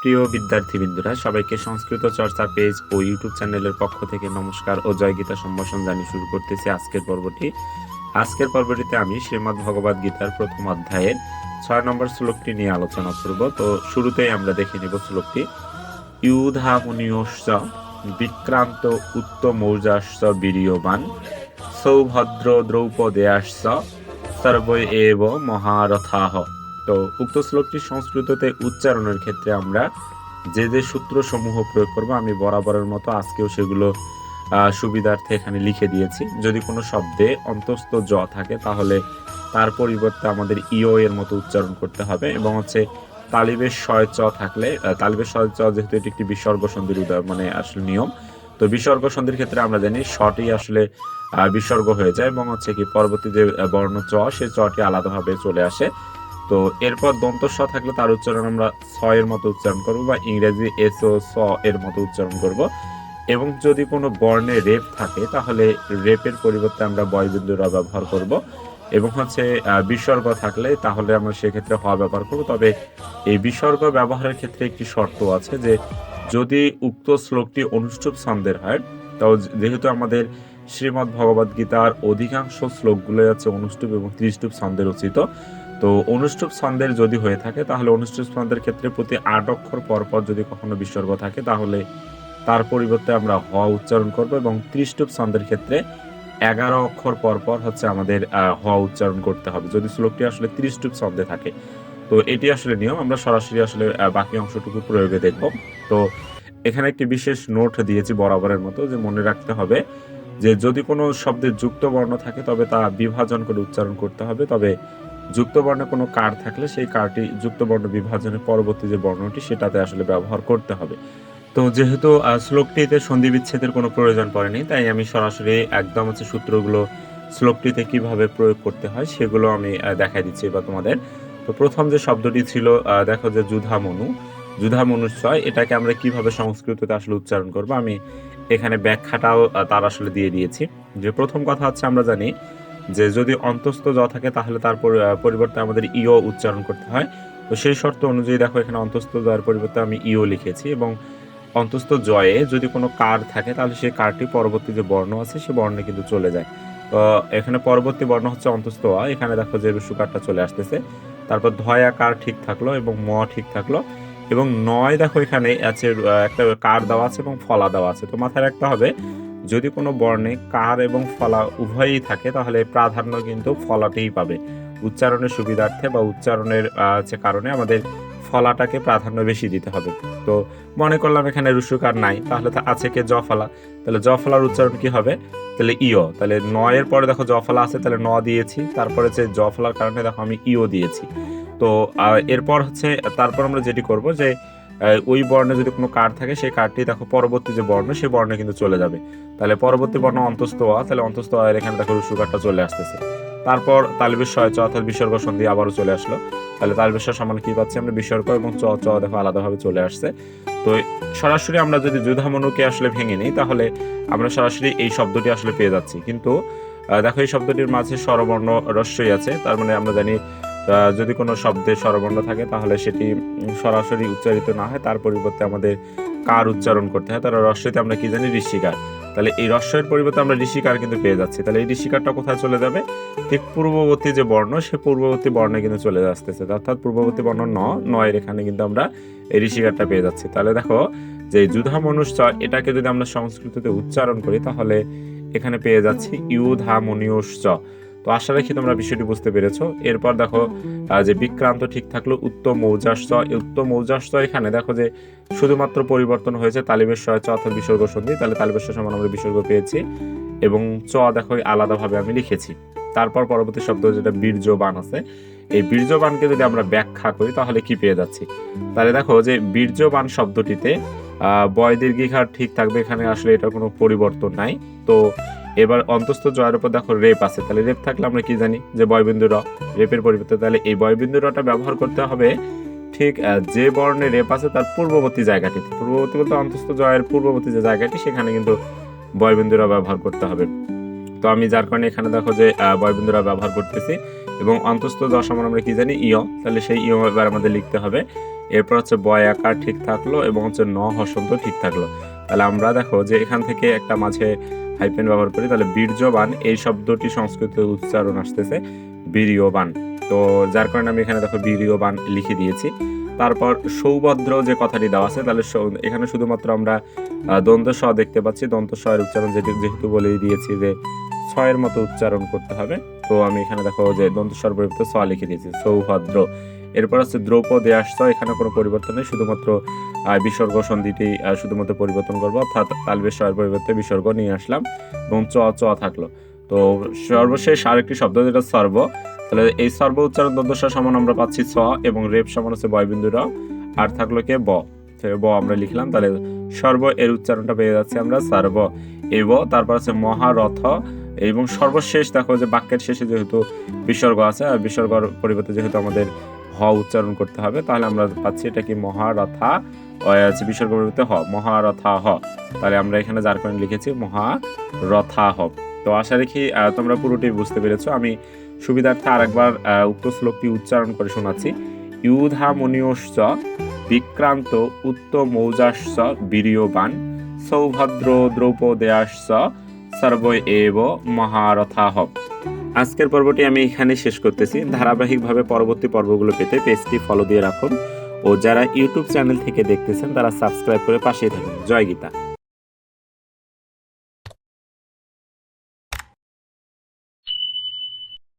প্রিয় বিদ্যার্থীবৃন্দরা, সবাইকে সংস্কৃত চর্চা পেজ ও ইউটিউব চ্যানেলের পক্ষ থেকে নমস্কার ও জয়গীতা সম্ভাষণ জানিয়ে শুরু করতেছি আজকের পর্বটিতে আমি শ্রীমদ্ ভগবদ গীতার প্রথম অধ্যায়ের 6 নম্বর শ্লোকটি নিয়ে আলোচনা করব। তো শুরুতেই আমরা দেখে নিব শ্লোকটি। ইউধা মুনিয়োশ্চ বিক্রান্ত উত্তমৌজাশ্চ বীর্যবান সৌভদ্র দ্রৌপদেয়াশ্চ সর্বৈ এব মহারথাহ। তো উক্ত শ্লোকটি সংস্কৃততে উচ্চারণের ক্ষেত্রে আমরা যে যে সূত্র সমূহ প্রয়োগ করব, আমি বরাবরের মতো আজকেও সেগুলো সুবিধার্থে এখানে লিখে দিয়েছি। যদি কোনো শব্দে অন্তস্থ জ থাকে তাহলে তার পরিবর্তে আমাদের ইও এর মতো উচ্চারণ করতে হবে, এবং তালিবের শয় চ থাকলে তালিবের শয় চ যেহেতু এটি একটি বিসর্গ সন্ধির মানে আসলে নিয়ম, তো বিসর্গ সন্ধির ক্ষেত্রে আমরা জানি শটি আসলে বিসর্গ হয়ে যায়, এবং কি পরবর্তী যে বর্ণ চ সে চটি আলাদাভাবে চলে আসে। তো এরপর দন্ত স থাকলে তার উচ্চারণ আমরা স এর মতো উচ্চারণ করব, বা ইংরেজি এস ও স এর মতো উচ্চারণ করব। এবং যদি কোনো বর্ণে রেপ থাকে তাহলে রেপের পরিবর্তে আমরা বয়বিন্দু র ব্যবহার করব, এবং বিসর্গ থাকলে তাহলে আমরা সেক্ষেত্রে হ ব্যবহার করব। তবে এই বিসর্গ ব্যবহারের ক্ষেত্রে একটি শর্ত আছে, যে যদি উক্ত শ্লোকটি অনুষ্টুপ ছন্দের হয়, তাও যেহেতু আমাদের শ্রীমদ্ ভগবদ গীতার অধিকাংশ শ্লোকগুলো আছে অনুষ্টুপ এবং ত্রিষ্টুপ ছন্দে রচিত। তো অনুষ্টুপ ছন্দের যদি হয়ে থাকে তাহলে অনুষ্টুপ ছন্দের ক্ষেত্রে প্রতি 8 অক্ষর পরপর যদি কখনো বিসর্গ থাকে তাহলে তার পরিবর্তে আমরা হ উচ্চারণ করব, এবং ত্রিষ্টুপ ছন্দের ক্ষেত্রে 11 অক্ষর পরপর আমাদের হ উচ্চারণ করতে হবে যদি শ্লোকটি আসলে ত্রিষ্টুপ ছন্দে থাকে। তো এটি আসলে নিয়ম। আমরা সরাসরি বাকি অংশটুকু প্রয়োগে দেখব। তো এখানে একটি বিশেষ নোট দিয়েছি বরাবরের মতো, যে মনে রাখতে হবে যে যদি কোনো শব্দের যুক্ত বর্ণ থাকে তবে তা বিভাজন করে উচ্চারণ করতে হবে। তবে যুক্ত বর্ণে কোনো কার থাকলে সেই কারটি যুক্ত বর্ণ বিভাজনের পরবর্তী যে বর্ণটি সেটাতে আসলে ব্যবহার করতে হবে। তো যেহেতু শ্লোকটিতে সন্ধি বিচ্ছেদের কোনো প্রয়োজন পড়েনি, তাই আমি সরাসরি একদম সূত্রগুলো শ্লোকটিতে কিভাবে প্রয়োগ করতে হয় সেগুলো আমি দেখাই দিচ্ছি বা তোমাদের। তো প্রথম যে শব্দটি ছিল, দেখো যে যুধামনুষ্যয়, এটাকে আমরা কিভাবে সংস্কৃততে আসলে উচ্চারণ করব, আমি এখানে ব্যাখ্যাটাও তার আসলে দিয়ে দিয়েছি। যে প্রথম কথা আমরা জানি যে যদি অন্তস্থ জ থাকে তাহলে তার পরিবর্তে আমাদের ইও উচ্চারণ করতে হয়। তো সেই শর্ত অনুযায়ী দেখো এখানে অন্তস্থ জয়ের পরিবর্তে আমি ইও লিখেছি, এবং অন্তস্থ জয়ে যদি কোনো কার থাকে তাহলে সেই কারটি পরবর্তী যে বর্ণ আছে সে বর্ণে কিন্তু চলে যায়। তো এখানে পরবর্তী বর্ণ হচ্ছে অন্তস্থ অ, এখানে দেখো যে রুসুকারটা চলে আসতেছে। তারপর ধয়া কার ঠিক থাকলো এবং ম ঠিক থাকলো, এবং নয় দেখো এখানে আছে একটা কার দেওয়া আছে এবং ফলা দেওয়া আছে। তো মাথায় রাখতে হবে যদি কোনো বর্ণে কার এবং ফলা উভয়ই থাকে তাহলে প্রাধান্য কিন্তু ফলাতেই পাবে। উচ্চারণের সুবিধার্থে বা উচ্চারণের কারণে আমাদের ফলাটাকে প্রাধান্য বেশি দিতে হবে। তো মনে করলাম এখানে রুসুকার নাই, তাহলে আছে কে জ ফলা, তাহলে জ ফলার উচ্চারণ কি হবে, তাহলে ইও। তাহলে নয়ের পরে দেখো জ ফলা আছে, তাহলে ন দিয়েছি, তারপরে জ ফলার কারণে দেখো আমি ইও দিয়েছি। তো এরপর তারপর আমরা যেটি করব যে ওই বর্ণে যদি কোনো কার থাকে সেই কারটি দেখো পরবর্তী যে বর্ণ সেই বর্ণে কিন্তু চলে যাবে। তাহলে পরবর্তী বর্ণ অন্তস্থ অ, তাহলে অন্তস্থ অ এর এখানে দেখো রুসুকারটা চলে আসতেছে। তারপর তালবেশ শয় চ অর্থাৎ বিসর্গ সন্ধি আবারও চলে আসলো। তাহলে তালবেশ সমান কি পাচ্ছি আমরা, বিসর্গ, এবং চ চ দেখো আলাদাভাবে চলে আসছে। তো সরাসরি আমরা যদি যুধামনুকে আসলে ভেঙে নিই তাহলে আমরা সরাসরি এই শব্দটি আসলে পেয়ে যাচ্ছি। কিন্তু দেখো এই শব্দটির মাঝে স্বরবর্ণ রস্যই আছে, তার মানে আমরা জানি যদি কোনো শব্দে স্বরবর্ণ থাকে তাহলে সেটি সরাসরি উচ্চারিত না হয়, তার পরিবর্তে আমাদের কার উচ্চারণ করতে হয়। তাহলে রস্যইতে আমরা কি জানি, ঋষিকার। তাহলে এই রস্যের পরিবর্তে আমরা ঋষিকার কিন্তু পেয়ে যাচ্ছি। তাহলে এই ঋষিকারটা কোথায় চলে যাবে, ঠিক পূর্ববর্তী যে বর্ণ সে পূর্ববর্তী বর্ণে কিন্তু চলে আসতেছে, অর্থাৎ পূর্ববর্তী বর্ণ নয়ের এখানে কিন্তু আমরা এই ঋষিকারটা পেয়ে যাচ্ছি। তাহলে দেখো যে যুধামনুষ্য এটাকে যদি আমরা সংস্কৃততে উচ্চারণ করি তাহলে এখানে পেয়ে যাচ্ছি ইউধামনিয়শ্চ। তো আশা রাখি তোমরা বিষয়টি বুঝতে পেরেছো। এরপর দেখো যে বিক্রান্ত ঠিক থাকলো উত্তম মৌজাশ্চ, উত্তম মৌজাশ্চ এখানে দেখো যে শুধুমাত্র পরিবর্তন হয়েছে তালিবেশ চ অর্থাৎ বিসর্গ সন্ধি, তাহলে তালিবেশ সমান আমরা বিসর্গ পেয়েছি, এবং চ দেখো আলাদাভাবে আমি লিখেছি। তারপর পরবর্তী শব্দ যেটা বীর্যবান আছে, এই বীর্যবানকে যদি আমরা ব্যাখ্যা করি তাহলে কি পেয়ে যাচ্ছি, তাহলে দেখো যে বীর্যবান শব্দটিতে বয় দীর্ঘিকার ঠিক থাকবে, এখানে আসলে এটা কোনো পরিবর্তন নাই। তো এবার অন্তস্থ জয়ের উপর দেখো রেপ আছে, তাহলে রেপ থাকলে আমরা কি জানি যে বয়বিন্দু র, রেপের পরিবর্তে তাহলে এই বয়বিন্দু রটা ব্যবহার করতে হবে ঠিক যে বর্ণে রেপ আছে তার পূর্ববর্তী জায়গাটিতে। পূর্ববর্তী বলতে অন্তস্থ জয়ের পূর্ববর্তী যে জায়গাটি সেখানে কিন্তু বয়বিন্দু র ব্যবহার করতে হবে। তো আমি যার কারণে এখানে দেখো যে বয়বিন্দু র ব্যবহার করতেছি, এবং অন্তস্থ জ সমান আমরা কি জানি ইয়, তাহলে সেই ইয় এবার আমাদের লিখতে হবে। এরপর হচ্ছে বয় আকার ঠিক থাকলো এবং হচ্ছে ন হসন্ত ঠিক থাকলো। তাহলে আমরা দেখো যে এখান থেকে একটা মাঝে হাইফেন ব্যবহার করি, তাহলে বীর্যবান এই শব্দটি সংস্কৃত উচ্চারণ আসতেছে বীর্যবান। তো যার কারণে আমি এখানে দেখো বীর্যবান লিখে দিয়েছি। তারপর সৌভদ্র যে কথাটি দেওয়া আছে, তাহলে এখানে শুধুমাত্র আমরা দন্ত স দেখতে পাচ্ছি। দন্ত স এর উচ্চারণ যেহেতু বলেই দিয়েছি যে ছয়ের মতো উচ্চারণ করতে হবে, তো আমি এখানে দেখো যে দন্ত স্বর পরিবর্তে স লিখে দিয়েছি, সৌভদ্র। এরপর হচ্ছে দ্রৌপদী আসছ, এখানে কোনো পরিবর্তন নেই, শুধুমাত্র বিসর্গ সন্ধিটি শুধুমাত্র পরিবর্তন করবো, অর্থাৎ তালবেশ স্বরের পরিবর্তে বিসর্গ নিয়ে আসলাম এবং চ চ থাকলো। তো সর্বশেষ আরেকটি শব্দ যেটা সর্ব, তাহলে এই সর্ব উচ্চারণ দন্তস্ব সমান আমরা পাচ্ছি ছ এবং রেপ সমান হচ্ছে বয়বিন্দু র, আর থাকলো কে ব, ব আমরা লিখলাম। তাহলে সর্ব এর উচ্চারণটা পেয়ে যাচ্ছে আমরা সর্ব এব। তারপর আছে মহারথ, এবং সর্বশেষ দেখো যে বাক্যের শেষে যেহেতু বিসর্গ আছে, আর বিসর্গর পরিবর্তে যেহেতু আমাদের হ উচ্চারণ করতে হবে, তাহলে আমরা পাচ্ছি এটা কি মহারথা, বিসর্গ পরিবর্তে হ, মহারথা হ। তাহলে আমরা এখানে যার কারণে লিখেছি মহারথা হ। তো আশা রাখি তোমরা পুরোটি বুঝতে পেরেছো। আমি সুবিধার্থে আরেকবার উক্ত শ্লোকটি উচ্চারণ করে শোনাচ্ছি। ইউধা মনিয়শ্চ বিক্রান্ত উত্তমৌজাশ্চ বীর্যবান সৌভদ্র দ্রৌপদেয়াশ্চ সর্ব এব মহারথাহ। আজকের পর্বটি আমি এখানে শেষ করতেছি। ধারাবাহিকভাবে পরবর্তী পর্বগুলো পেতে পেজটি ফলো দিয়ে রাখুন, ও যারা ইউটিউব চ্যানেল থেকে দেখতেছেন তারা সাবস্ক্রাইব করে পাশেই থাকুন। জয় গীতা।